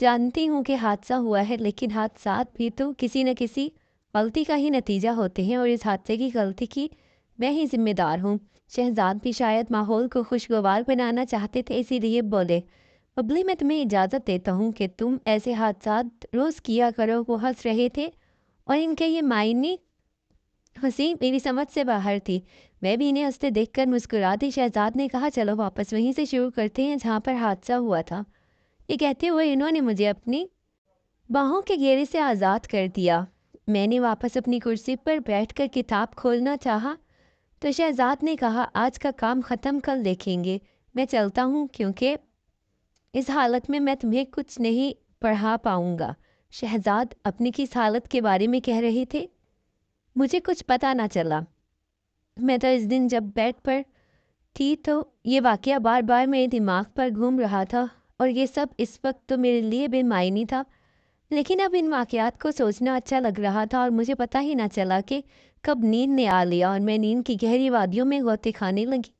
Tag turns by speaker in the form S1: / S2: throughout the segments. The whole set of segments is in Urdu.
S1: جانتی ہوں کہ حادثہ ہوا ہے، لیکن حادثات بھی تو کسی نہ کسی غلطی کا ہی نتیجہ ہوتے ہیں، اور اس حادثے کی غلطی کی میں ہی ذمہ دار ہوں۔ شہزاد بھی شاید ماحول کو خوشگوار بنانا چاہتے تھے، اسی لیے بولے، ببلی میں تمہیں اجازت دیتا ہوں کہ تم ایسے حادثات روز کیا کرو۔ وہ ہنس رہے تھے اور ان کے یہ معنی ہنسی میری سمجھ سے باہر تھی۔ میں بھی انہیں ہنستے دیکھ کر مسکرا دی۔ شہزاد نے کہا، چلو واپس وہیں سے شروع کرتے ہیں جہاں پر حادثہ ہوا تھا۔ یہ کہتے ہوئے انہوں نے مجھے اپنی باہوں کے گھیرے سے آزاد کر دیا۔ میں نے واپس اپنی کرسی پر بیٹھ کر کتاب کھولنا چاہا تو شہزاد نے کہا، آج کا کام ختم کل دیکھیں گے، میں چلتا ہوں کیونکہ اس حالت میں تمہیں کچھ نہیں پڑھا پاؤں گا۔ شہزاد اپنی کس حالت کے بارے میں کہہ رہے تھے مجھے کچھ پتہ نہ چلا۔ میں تو اس دن جب بیڈ پر تھی تو یہ واقعہ بار بار میرے دماغ پر گھوم رہا تھا، اور یہ سب اس وقت تو میرے لیے بے معنی تھا، لیکن اب ان واقعات کو سوچنا اچھا لگ رہا تھا، اور مجھے پتہ ہی نہ چلا کہ کب نیند نے آ لیا اور میں نیند کی گہری وادیوں میں غوطے کھانے لگی۔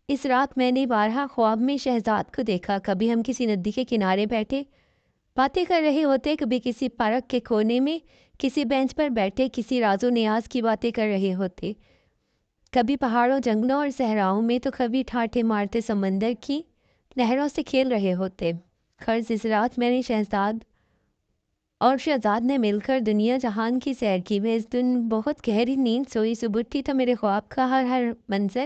S1: اس رات میں نے بارہا خواب میں شہزاد کو دیکھا۔ کبھی ہم کسی ندی کے کنارے بیٹھے باتیں کر رہے ہوتے، کبھی کسی پارک کے کونے میں کسی بینچ پر بیٹھے کسی راز و نیاز کی باتیں کر رہے ہوتے، کبھی پہاڑوں، جنگلوں اور صحراؤں میں، تو کبھی ٹھاٹھے مارتے سمندر کی لہروں سے کھیل رہے ہوتے۔ خرچ اس رات میں نے شہزاد نے مل کر دنیا جہان کی سیر کی۔ میں اس دن بہت گہری نیند سوئی، صبح اٹھی تو میرے خواب کا ہر منظر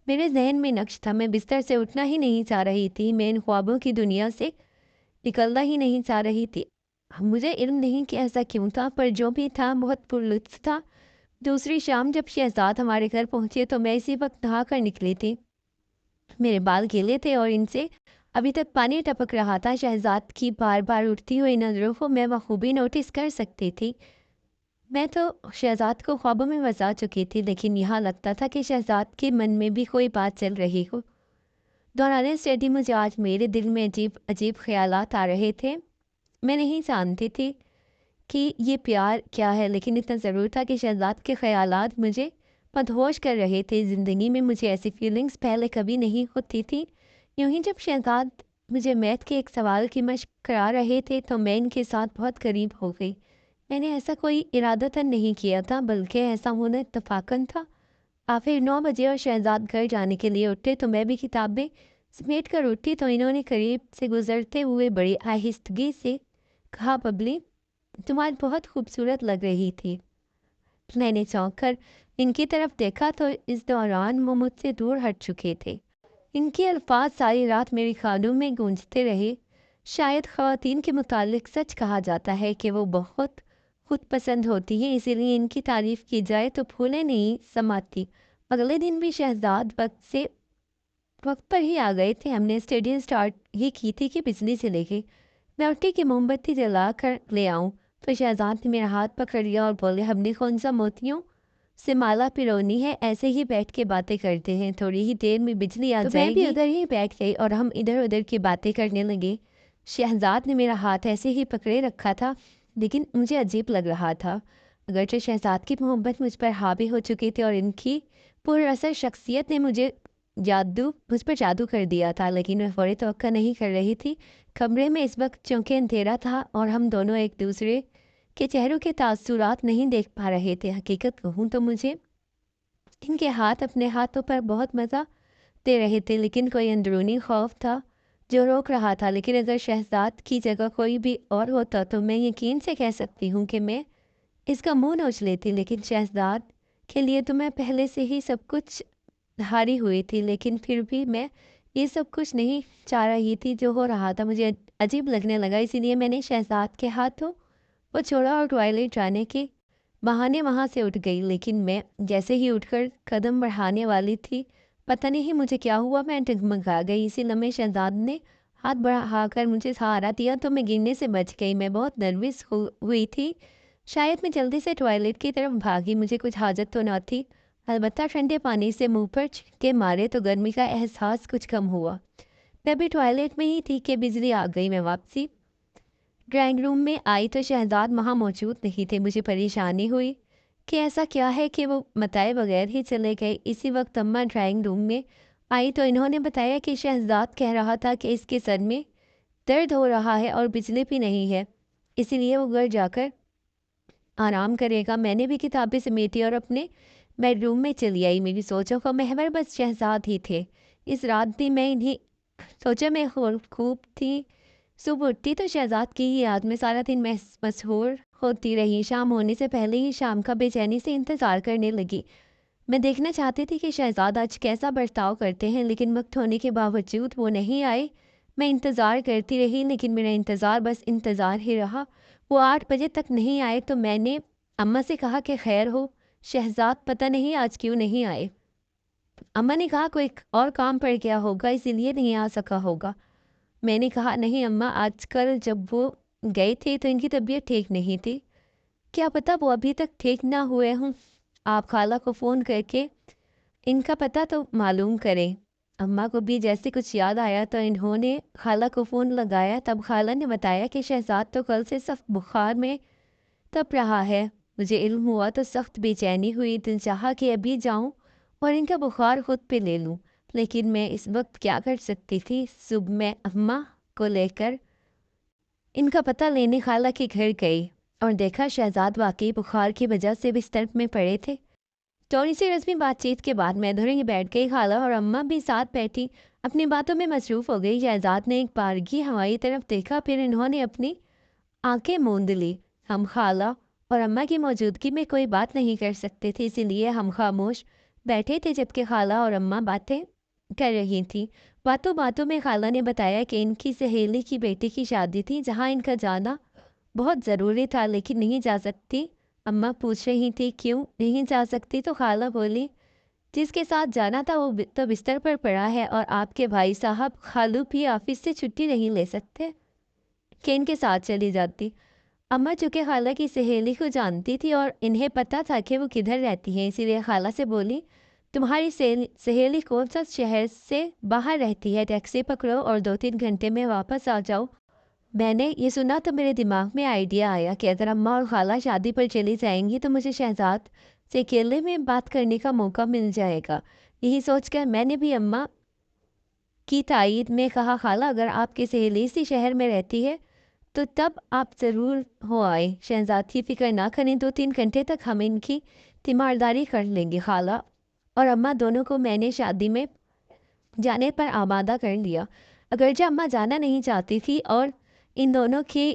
S1: میرے ذہن میں نقش تھا۔ میں بستر سے اٹھنا ہی نہیں چاہ رہی تھی، میں ان خوابوں کی دنیا سے نکلنا ہی نہیں چاہ رہی تھی۔ مجھے علم نہیں کہ ایسا کیوں تھا، پر جو بھی تھا بہت پرلطف تھا۔ دوسری شام جب شہزاد ہمارے گھر پہنچے تو میں اسی وقت نہا کر نکلی تھی۔ میرے بال گیلے تھے اور ان سے ابھی تک پانی ٹپک رہا تھا۔ شہزاد کی بار بار اٹھتی ہوئی نظروں کو میں بخوبی نوٹس کر سکتی تھی۔ میں تو شہزاد کو خوابوں میں بسا چکی تھی، لیکن یہاں لگتا تھا کہ شہزاد کے من میں بھی کوئی بات چل رہی ہو۔ دوران اسٹڈی مجھے آج میرے دل میں عجیب عجیب خیالات آ رہے تھے۔ میں نہیں جانتی تھی کہ یہ پیار کیا ہے، لیکن اتنا ضرور تھا کہ شہزاد کے خیالات مجھے مدہوش کر رہے تھے۔ زندگی میں مجھے ایسی فیلنگز پہلے کبھی نہیں ہوتی تھی۔ یوں ہی جب شہزاد مجھے میتھ کے ایک سوال کی مشق کرا رہے تھے تو میں ان کے ساتھ بہت قریب ہو گئی۔ میں نے ایسا کوئی ارادتاً نہیں کیا تھا، بلکہ ایسا ہونا اتفاقاً تھا۔ آخر 9 بجے اور شہزاد گھر جانے کے لیے اٹھے تو میں بھی کتابیں سمیٹ کر اٹھی تو انہوں نے قریب سے گزرتے ہوئے بڑی آہستگی سے کہا، ببلی تم آج بہت خوبصورت لگ رہی تھی۔ میں نے چونک کر ان کی طرف دیکھا تو اس دوران وہ مجھ سے دور ہٹ چکے تھے۔ ان کے الفاظ ساری رات میری کانوں میں گونجتے رہے۔ شاید خواتین کے متعلق سچ کہا جاتا ہے کہ وہ بہت خود پسند ہوتی ہیں، اسی لیے ان کی تعریف کی جائے تو پھولیں نہیں سماتی۔ اگلے دن بھی شہزاد وقت پر ہی آ گئے تھے۔ ہم نے اسٹڈی سٹارٹ ہی کی تھی کہ بجلی چلے گئی۔ میں اٹھی کہ موم بتی جلا کر لے آؤں تو شہزاد نے میرا ہاتھ پکڑ لیا اور بولے، ہم نے کون سا موتیوں سے مالا پرونی ہے، ایسے ہی بیٹھ کے باتیں کرتے ہیں، تھوڑی ہی دیر میں بجلی آ جائے گی۔ میں بھی ادھر ہی بیٹھ گئی اور ہم ادھر ادھر کی باتیں کرنے لگے۔ شہزاد نے میرا ہاتھ ایسے ہی پکڑے رکھا تھا، لیکن مجھے عجیب لگ رہا تھا۔ اگرچہ شہزاد کی محبت مجھ پر حاوی ہو چکی تھی اور ان کی پر اثر شخصیت نے مجھ پر جادو کر دیا تھا، لیکن میں فوری توقع نہیں کر رہی تھی۔ کمرے میں اس وقت چونکہ اندھیرا تھا اور ہم دونوں ایک دوسرے کے چہروں کے تاثرات نہیں دیکھ پا رہے تھے۔ حقیقت کہوں تو مجھے ان کے ہاتھ اپنے ہاتھوں پر بہت مزہ دے رہے تھے، لیکن کوئی اندرونی خوف تھا جو روک رہا تھا۔ لیکن اگر شہزاد کی جگہ کوئی بھی اور ہوتا تو میں یقین سے کہہ سکتی ہوں کہ میں اس کا منہ نوچ لیتی، لیکن شہزاد کے لیے تو میں پہلے سے ہی سب کچھ ہاری ہوئی تھی۔ لیکن پھر بھی میں یہ سب کچھ نہیں چاہ رہی تھی جو ہو رہا تھا، مجھے عجیب لگنے لگا، اسی لیے میں نے شہزاد کے ہاتھوں وہ چھوڑا اور ٹوائلٹ جانے کے بہانے وہاں سے اٹھ گئی۔ لیکن میں جیسے ہی اٹھ کر قدم بڑھانے والی تھی، پتہ نہیں مجھے کیا ہوا، میں ڈگمگا گئی۔ اسی لمحے شہزاد نے ہاتھ بڑھا کر مجھے سہارا دیا تو میں گرنے سے بچ گئی۔ میں بہت نروس ہوئی تھی، شاید میں جلدی سے ٹوائلٹ کی طرف بھاگی۔ مجھے کچھ حاجت تو نہ تھی، البتہ ٹھنڈے پانی سے منہ پر چھینکے مارے تو گرمی کا احساس کچھ کم ہوا۔ میں بھی ٹوائلٹ میں ہی تھی کہ بجلی آ گئی۔ میں واپسی ڈرائنگ روم میں آئی تو شہزاد وہاں موجود نہیں تھے۔ مجھے پریشانی ہوئی کہ ایسا کیا ہے کہ وہ بتائے بغیر ہی چلے گئے۔ اسی وقت اماں ڈرائنگ روم میں آئی تو انہوں نے بتایا کہ شہزاد کہہ رہا تھا کہ اس کے سر میں درد ہو رہا ہے اور بجلی بھی نہیں ہے، اسی لیے وہ گھر جا کر آرام کرے گا۔ میں نے بھی کتابیں سمیٹی اور اپنے بیڈ روم میں چلی آئی۔ میری سوچوں کا محور بس شہزاد ہی تھے۔ اس رات بھی میں انہیں سوچا میں خوب تھی۔ صبح اٹھتی تو شہزاد کی ہی یاد میں سارا دن مسحور ہوتی رہی۔ شام ہونے سے پہلے ہی شام کا بے چینی سے انتظار کرنے لگی۔ میں دیکھنا چاہتی تھی کہ شہزاد آج کیسا برتاؤ کرتے ہیں، لیکن وقت ہونے کے باوجود وہ نہیں آئے۔ میں انتظار کرتی رہی، لیکن میرا انتظار بس انتظار ہی رہا۔ وہ 8 بجے تک نہیں آئے تو میں نے اماں سے کہا کہ خیر ہو، شہزاد پتہ نہیں آج کیوں نہیں آئے۔ اماں نے کہا کوئی اور کام پڑ گیا ہوگا، اسی لیے نہیں آ سکا ہوگا۔ میں نے کہا نہیں اماں، آج کل جب وہ گئے تھے تو ان کی طبیعت ٹھیک نہیں تھی، کیا پتہ وہ ابھی تک ٹھیک نہ ہوئے ہوں۔ آپ خالہ کو فون کر کے ان کا پتہ تو معلوم کریں۔ اماں کو بھی جیسے کچھ یاد آیا تو انہوں نے خالہ کو فون لگایا۔ تب خالہ نے بتایا کہ شہزاد تو کل سے سخت بخار میں تپ رہا ہے۔ مجھے علم ہوا تو سخت بے چینی ہوئی، دل چاہا کہ ابھی جاؤں اور ان کا بخار خود پہ لے لوں، لیکن میں اس وقت کیا کر سکتی تھی۔ صبح میں اماں کو لے کر ان کا پتہ لینے خالہ کے گھر گئی اور دیکھا شہزاد واقعی بخار کی وجہ سے بستر میں پڑے تھے۔ تھوڑی سی رسمی بات چیت کے بعد میں ادھر ہی بیٹھ گئی۔ خالہ اور اماں بھی ساتھ بیٹھی اپنی باتوں میں مصروف ہو گئی۔ شہزاد نے ایک بارگی ہماری طرف دیکھا، پھر انہوں نے اپنی آنکھیں موند لی۔ ہم خالہ اور اماں کی موجودگی میں کوئی بات نہیں کر سکتے تھے، اسی لیے ہم خاموش بیٹھے تھے جبکہ خالہ اور اماں باتیں کر رہی تھیں۔ باتوں باتوں میں خالہ نے بتایا کہ ان کی سہیلی کی بیٹی کی شادی تھی جہاں ان کا جانا بہت ضروری تھا، لیکن نہیں جا سکتی۔ اماں پوچھ رہی تھی کیوں نہیں جا سکتی تو خالہ بولی جس کے ساتھ جانا تھا وہ تو بستر پر پڑا ہے، اور آپ کے بھائی صاحب خالو بھی آفس سے چھٹی نہیں لے سکتے کہ ان کے ساتھ چلی جاتی۔ اماں چونکہ خالہ کی سہیلی کو جانتی تھی اور انہیں پتہ تھا کہ وہ کدھر رہتی ہیں، اسی لیے خالہ سے بولی تمہاری سہیلی کون سا شہر سے باہر رہتی ہے، ٹیکسی پکڑو اور 2-3 گھنٹے میں واپس آ جاؤ۔ میں نے یہ سنا تو میرے دماغ میں آئیڈیا آیا کہ اگر اماں اور خالہ شادی پر چلی جائیں گی تو مجھے شہزاد سے اکیلے میں بات کرنے کا موقع مل جائے گا۔ یہی سوچ کر میں نے بھی اماں کی تائید میں کہا خالہ اگر آپ کی سہیلی اسی شہر میں رہتی ہے تو تب آپ ضرور ہو آئے، شہزاد کی فکر نہ کریں، 2-3 گھنٹے تک ہم ان کی تیمارداری کر لیں گے۔ خالہ اور اماں دونوں کو میں نے شادی میں جانے پر آمادہ کر لیا، اگرچہ اماں جانا نہیں چاہتی تھی، اور ان دونوں کے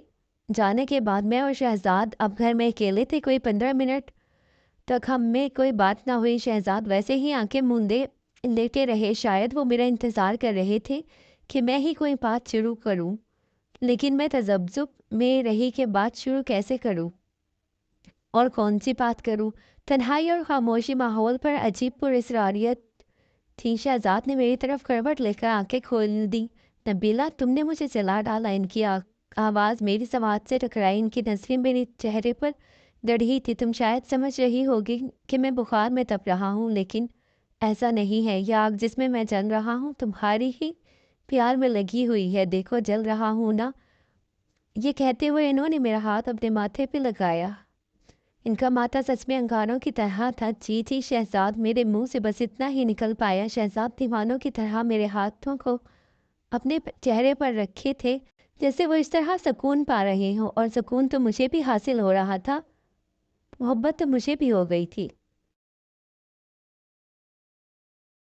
S1: جانے کے بعد میں اور شہزاد اب گھر میں اکیلے تھے۔ کوئی 15 منٹ تک ہم میں کوئی بات نہ ہوئی۔ شہزاد ویسے ہی آنکھیں موندے لیٹے رہے، شاید وہ میرا انتظار کر رہے تھے کہ میں ہی کوئی بات شروع کروں، لیکن میں تذبذب میں رہی کہ بات شروع کیسے کروں اور کون سی بات کروں۔ تنہائی اور خاموشی ماحول پر عجیب پر اسراریت تھی۔ شہزاد نے میری طرف کروٹ لے کر آنکھیں کھول دی۔ نبیلہ تم نے مجھے جلا ڈالا۔ ان کی آواز میری سماعت سے ٹکرائی، ان کی نظریں میرے چہرے پر گڑھی تھی۔ تم شاید سمجھ رہی ہوگی کہ میں بخار میں تپ رہا ہوں، لیکن ایسا نہیں ہے، یہ آگ جس میں جل رہا ہوں تمہاری ہی پیار میں لگی ہوئی ہے، دیکھو جل رہا ہوں نا۔ یہ کہتے ہوئے انہوں نے میرا ہاتھ اپنے ماتھے پہ لگایا۔ ان کا ماتھا سچ میں انگاروں کی طرح تھا۔ جی جی شہزاد، میرے منہ سے بس اتنا ہی نکل پایا۔ شہزاد دیوانوں کی طرح میرے ہاتھوں کو اپنے چہرے پر رکھے تھے جیسے وہ اس طرح سکون پا رہے ہوں، اور سکون تو مجھے بھی حاصل ہو رہا تھا، محبت تو مجھے بھی ہو گئی تھی۔